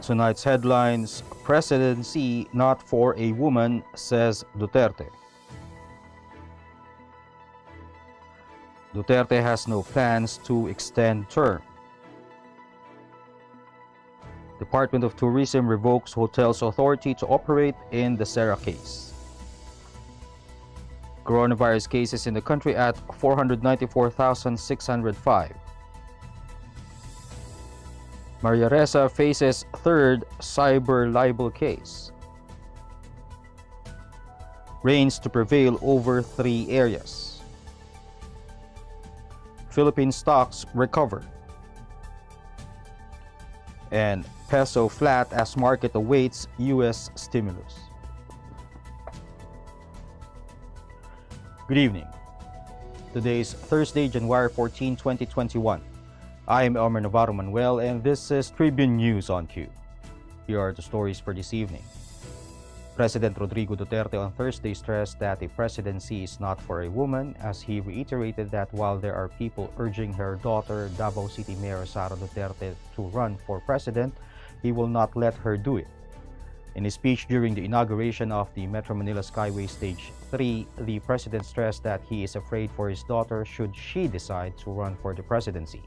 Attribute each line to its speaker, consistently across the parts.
Speaker 1: Tonight's headlines: Presidency not for a woman, says Duterte. Duterte has no plans to extend term. Department of Tourism revokes hotel's authority to operate in the Dacera case. Coronavirus cases in the country at 494,605. Maria Ressa faces third cyber libel case. Rains to prevail over 3 areas. Philippine stocks recover. And Peso flat as market awaits U.S. stimulus. Good evening. Today is Thursday, January 14, 2021. I am Elmer Navarro Manuel, and this is Tribune News on Q. Here are the stories for this evening. President Rodrigo Duterte on Thursday stressed that a presidency is not for a woman, as he reiterated that while there are people urging her daughter, Davao City Mayor Sara Duterte, to run for president, he will not let her do it. In his speech during the inauguration of the Metro Manila Skyway Stage 3, the president stressed that he is afraid for his daughter should she decide to run for the presidency.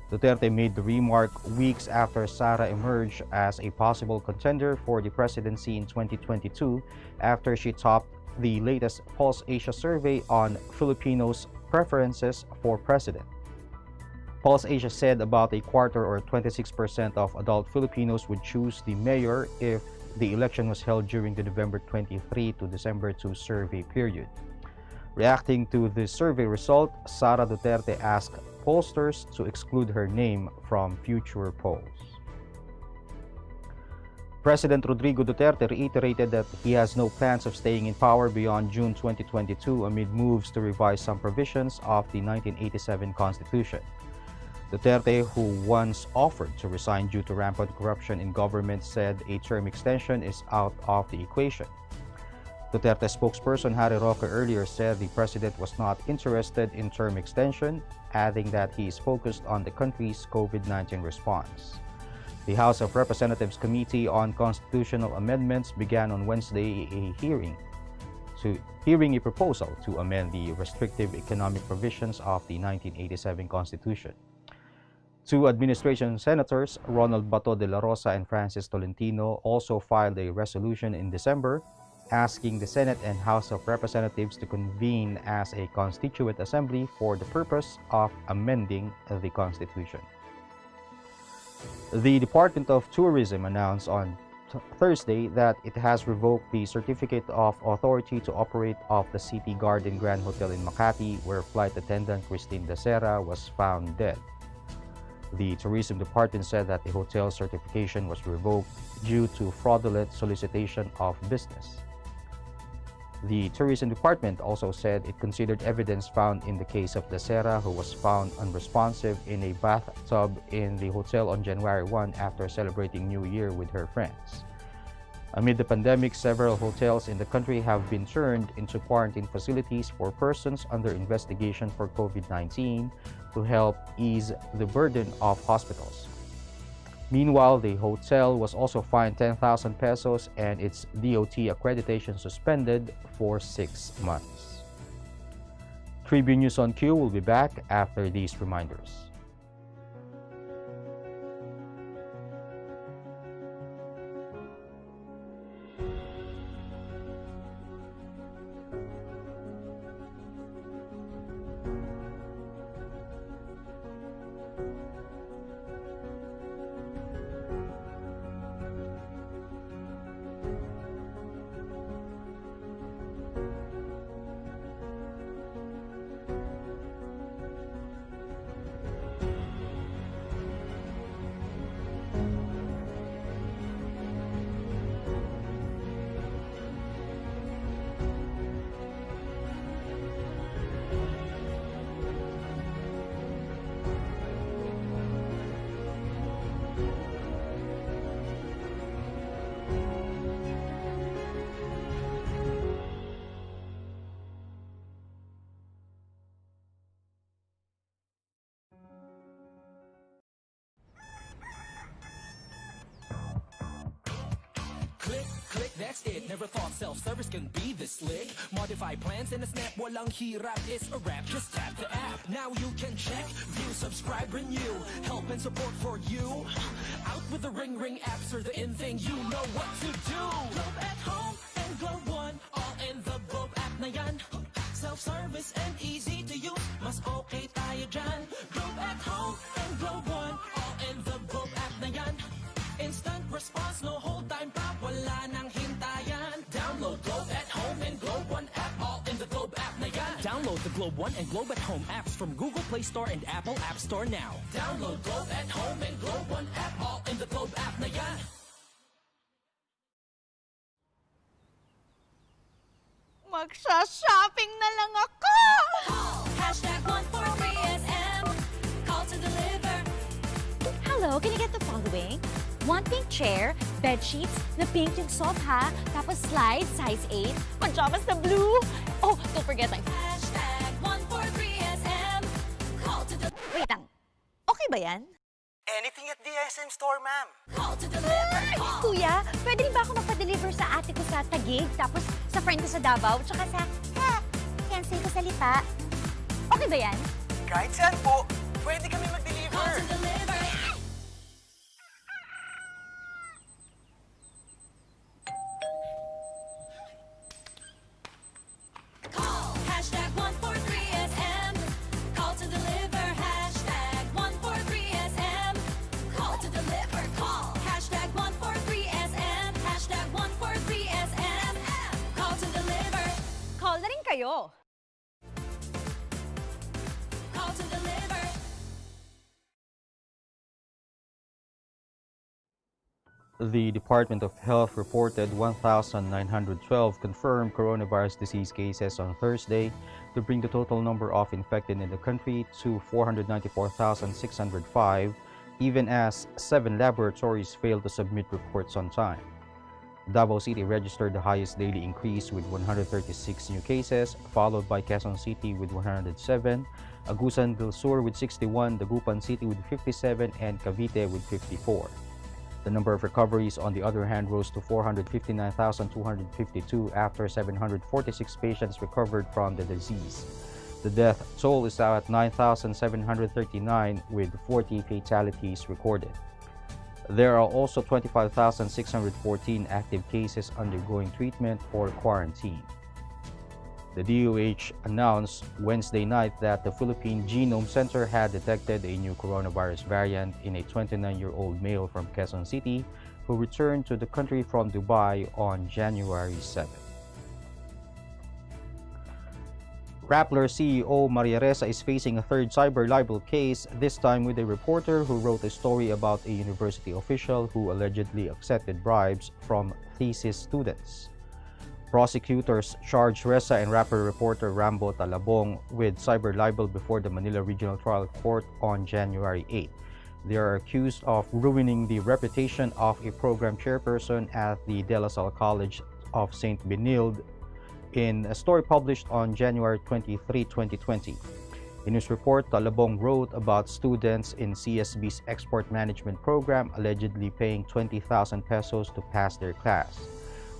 Speaker 1: Duterte made the remark weeks after Sara emerged as a possible contender for the presidency in 2022 after she topped the latest Pulse Asia survey on Filipinos' preferences for president. Pulse Asia said about a quarter or 26% of adult Filipinos would choose the mayor if the election was held during the November 23 to December 2 survey period. Reacting to the survey result, Sara Duterte asked pollsters to exclude her name from future polls. President Rodrigo Duterte reiterated that he has no plans of staying in power beyond June 2022 amid moves to revise some provisions of the 1987 Constitution. Duterte, who once offered to resign due to rampant corruption in government, said a term extension is out of the equation. Duterte spokesperson Harry Roque earlier said the president was not interested in term extension, adding that he is focused on the country's COVID-19 response. The House of Representatives Committee on Constitutional Amendments began on Wednesday a hearing a proposal to amend the restrictive economic provisions of the 1987 Constitution. Two administration senators, Ronald Bato de la Rosa and Francis Tolentino, also filed a resolution in December asking the Senate and House of Representatives to convene as a constituent assembly for the purpose of amending the Constitution. The Department of Tourism announced on Thursday that it has revoked the certificate of authority to operate of the City Garden Grand Hotel in Makati, where flight attendant Christine Dacera was found dead. The Tourism Department said that the hotel certification was revoked due to fraudulent solicitation of business. The Tourism Department also said it considered evidence found in the case of Dacera, who was found unresponsive in a bathtub in the hotel on January 1 after celebrating New Year with her friends. Amid the pandemic, several hotels in the country have been turned into quarantine facilities for persons under investigation for COVID-19 to help ease the burden of hospitals. Meanwhile, the hotel was also fined 10,000 pesos and its DOT accreditation suspended for 6 months. Tribune News on Q will be back after these reminders.
Speaker 2: That's it, never thought self-service can be this slick. Modify plans in a snap, walang hirap, it's a wrap. Just tap the app, now you can check, view, subscribe, renew. Help and support for you. Out with the ring apps are the in thing, you know what to do. Globe at home and Globe One, all in the Globe app na yan. Self-service and easy to use, mas okay tayo dyan. Globe at home and Globe One, all in the Globe app na yan. Instant response, no hold time pa, wala nang hintayan. Download Globe at Home and Globe One app, all in the Globe app na yan. Download the Globe One and Globe at Home apps from Google Play Store and Apple App Store now. Download Globe at Home and Globe One app, all in the Globe app na yan.
Speaker 3: Magsha-shopping na lang ako!
Speaker 4: Hashtag 143SM. Call to deliver.
Speaker 3: Hello, can I get the following? One pink chair, bed sheets, na pink yung sofa, tapos slide, size 8, pajamas na blue. Oh, don't forget ang...
Speaker 4: Hashtag 143SM. Call to deliver.
Speaker 3: Wait lang, okay ba yan?
Speaker 5: Anything at the SM store, ma'am.
Speaker 4: Call to deliver. Call.
Speaker 3: Kuya, pwede rin ba ako magpa-deliver sa ate ko sa Taguig, tapos sa friend ko sa Davao, tsaka sa... fiancé ko sa Lipa? Okay ba yan?
Speaker 5: Kahit saan po, pwede kami mag-deliver.
Speaker 4: Call to deliver. Call. Hashtag 143SM. Call to deliver. Hashtag 143SM. Call to deliver. Call. Hashtag 143SM. Hashtag 143SM. Call to deliver.
Speaker 3: Call na rin kayo.
Speaker 4: Call to deliver.
Speaker 1: The Department of Health reported 1,912 confirmed coronavirus disease cases on Thursday to bring the total number of infected in the country to 494,605, even as 7 laboratories failed to submit reports on time. Davao City registered the highest daily increase with 136 new cases, followed by Quezon City with 107, Agusan del Sur with 61, Dagupan City with 57, and Cavite with 54. The number of recoveries, on the other hand, rose to 459,252 after 746 patients recovered from the disease. The death toll is now at 9,739 with 40 fatalities recorded. There are also 25,614 active cases undergoing treatment or quarantine. The DOH announced Wednesday night that the Philippine Genome Center had detected a new coronavirus variant in a 29-year-old male from Quezon City who returned to the country from Dubai on January 7. Rappler CEO Maria Ressa is facing a third cyber libel case, this time with a reporter who wrote a story about a university official who allegedly accepted bribes from thesis students. Prosecutors charged Ressa and rapper reporter Rambo Talabong with cyber libel before the Manila Regional Trial Court on January 8. They are accused of ruining the reputation of a program chairperson at the De La Salle College of St. Benilde in a story published on January 23, 2020. In his report, Talabong wrote about students in CSB's export management program allegedly paying 20,000 pesos to pass their class.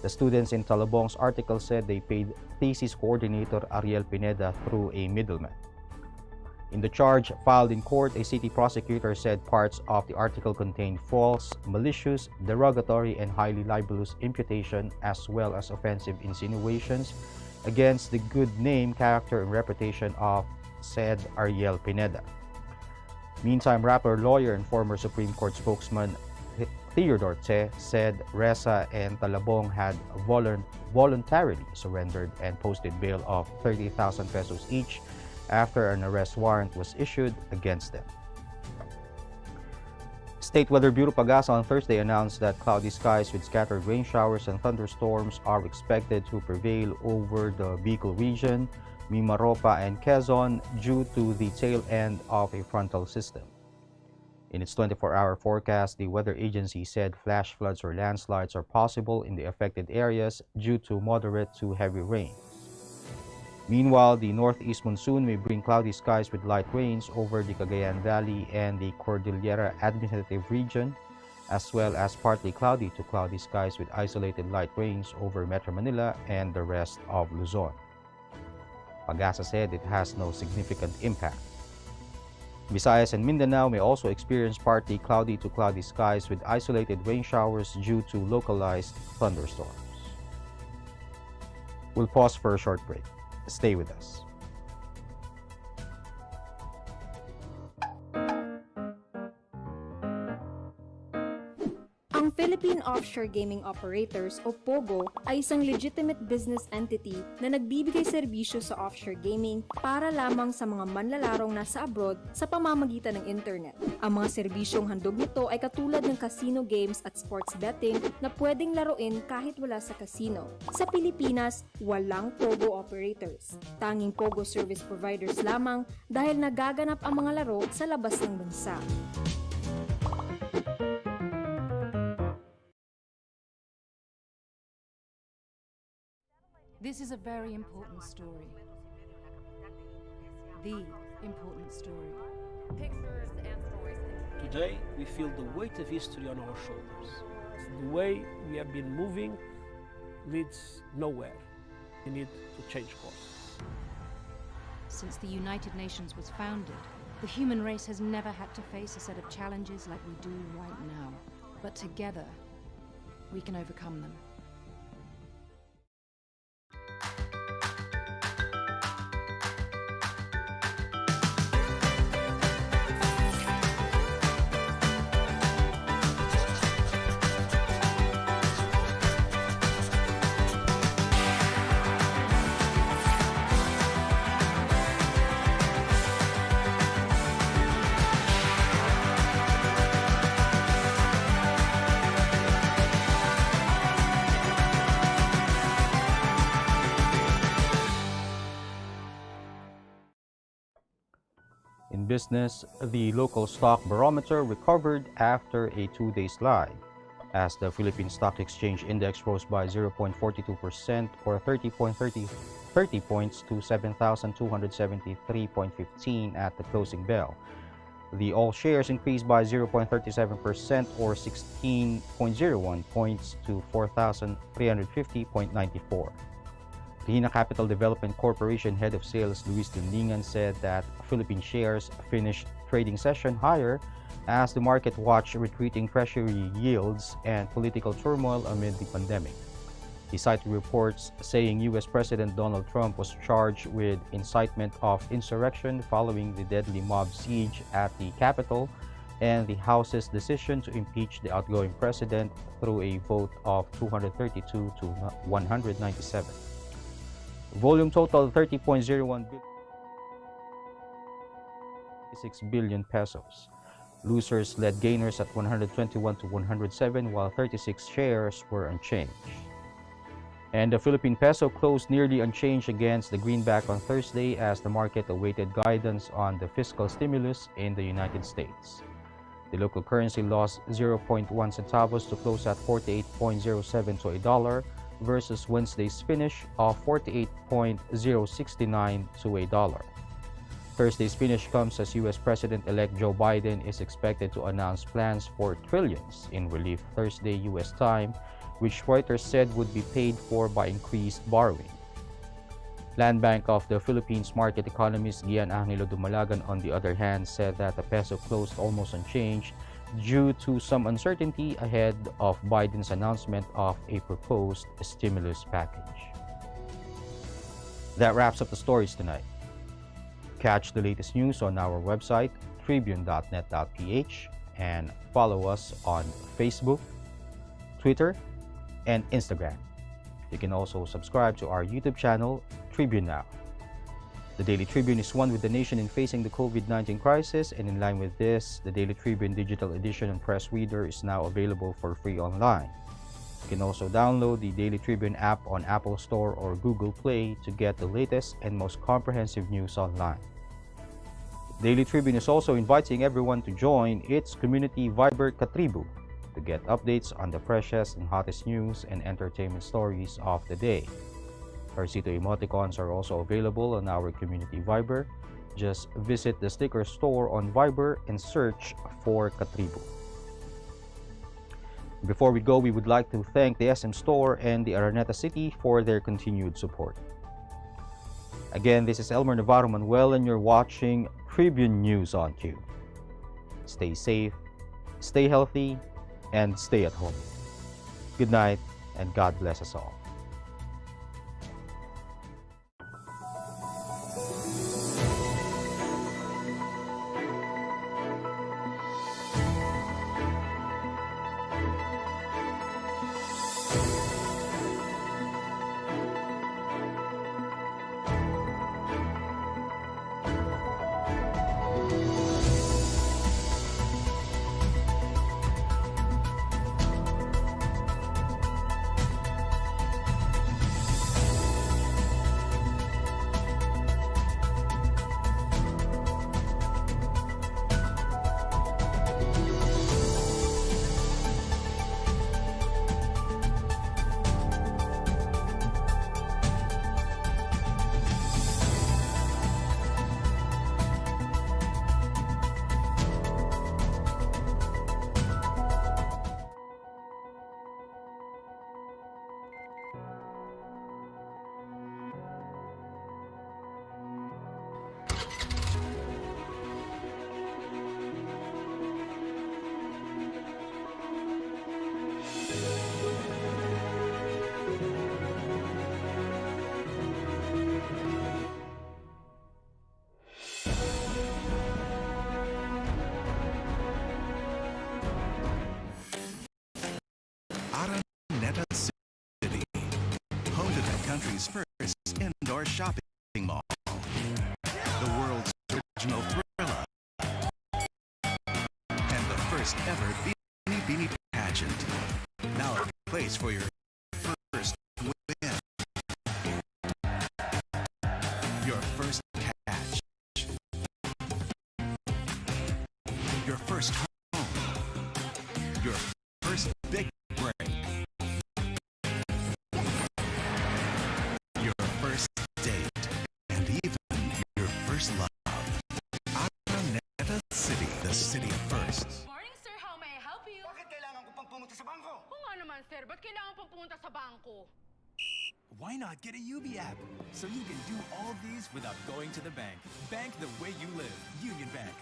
Speaker 1: The students in Talabong's article said they paid thesis coordinator Ariel Pineda through a middleman. In the charge filed in court, a city prosecutor said parts of the article contained false, malicious, derogatory, and highly libelous imputation as well as offensive insinuations against the good name, character, and reputation of said Ariel Pineda. Meantime, rapper, lawyer, and former Supreme Court spokesman Duterte said Ressa and Talabong had voluntarily surrendered and posted bail of 30,000 pesos each after an arrest warrant was issued against them. State Weather Bureau Pagasa on Thursday announced that cloudy skies with scattered rain showers and thunderstorms are expected to prevail over the Bicol region, Mimaropa, and Quezon due to the tail end of a frontal system. In its 24-hour forecast, the weather agency said flash floods or landslides are possible in the affected areas due to moderate to heavy rain. Meanwhile, the northeast monsoon may bring cloudy skies with light rains over the Cagayan Valley and the Cordillera Administrative Region, as well as partly cloudy to cloudy skies with isolated light rains over Metro Manila and the rest of Luzon. Pag-asa said it has no significant impact. Visayas and Mindanao may also experience partly cloudy to cloudy skies with isolated rain showers due to localized thunderstorms. We'll pause for a short break. Stay with us.
Speaker 6: Ang Philippine Offshore Gaming Operators o POGO ay isang legitimate business entity na nagbibigay serbisyo sa offshore gaming para lamang sa mga manlalarong nasa abroad sa pamamagitan ng internet. Ang mga serbisyong handog nito ay katulad ng casino games at sports betting na pwedeng laruin kahit wala sa casino. Sa Pilipinas, walang POGO operators. Tanging POGO service providers lamang dahil nagaganap ang mga laro sa labas ng bansa.
Speaker 7: This is a very important story. The important story.
Speaker 4: Pictures and stories.
Speaker 8: Today, we feel the weight of history on our shoulders. The way we have been moving leads nowhere. We need to change course.
Speaker 7: Since the United Nations was founded, the human race has never had to face a set of challenges like we do right now. But together, we can overcome them.
Speaker 1: In business, the local stock barometer recovered after a two-day slide, as the Philippine Stock Exchange Index rose by 0.42% or 30 points to 7,273.15 at the closing bell. The all shares increased by 0.37% or 16.01 points to 4,350.94. Ressa Capital Development Corporation Head of Sales Luis Dindingan said that Philippine shares finished trading session higher as the market watched retreating treasury yields and political turmoil amid the pandemic. He cited reports saying U.S. President Donald Trump was charged with incitement of insurrection following the deadly mob siege at the Capitol and the House's decision to impeach the outgoing president through a vote of 232 to 197. Volume total 30.01 billion pesos. Losers led gainers at 121 to 107, while 36 shares were unchanged. And the Philippine peso closed nearly unchanged against the greenback on Thursday as the market awaited guidance on the fiscal stimulus in the United States. The local currency lost 0.1 centavos to close at 48.07 to a dollar, versus Wednesday's finish of 48.069 to a dollar. Thursday's finish comes as U.S. President-elect Joe Biden is expected to announce plans for trillions in relief Thursday U.S. time, which Reuters said would be paid for by increased borrowing. Land Bank of the Philippines market economist Gian Angelo Dumalagan, on the other hand, said that the peso closed almost unchanged due to some uncertainty ahead of Biden's announcement of a proposed stimulus package. That wraps up the stories tonight. Catch the latest news on our website, tribune.net.ph, and follow us on Facebook, Twitter, and Instagram. You can also subscribe to our YouTube channel, Tribune Now. The Daily Tribune is one with the nation in facing the COVID-19 crisis, and in line with this, the Daily Tribune Digital Edition and Press Reader is now available for free online. You can also download the Daily Tribune app on Apple Store or Google Play to get the latest and most comprehensive news online. Daily Tribune is also inviting everyone to join its community Viber Katribu to get updates on the freshest and hottest news and entertainment stories of the day. Arcito emoticons are also available on our community Viber. Just visit the sticker store on Viber and search for Katribu. Before we go, we would like to thank the SM Store and the Araneta City for their continued support. Again, this is Elmer Navarro Manuel, and you're watching Tribune News on Q. Stay safe, stay healthy, and stay at home. Good night, and God bless us all.
Speaker 9: Araneta City, home to the country's first indoor shopping mall, the world's original Thrilla, and the first ever Beanie Beanie pageant. Now a place for your first win, your first catch, your first home, your first big break, your first date, and even your first love. Araneta City, the city of firsts.
Speaker 4: Morning, sir. How may I help you?
Speaker 5: Bakit kailangan ko pang pumunta sa bangko?
Speaker 4: Oo nga naman, sir. Ba't kailangan pang pumunta sa bangko?
Speaker 10: Why not get a UB app so you can do all these without going to the bank? Bank the way you live. Union Bank.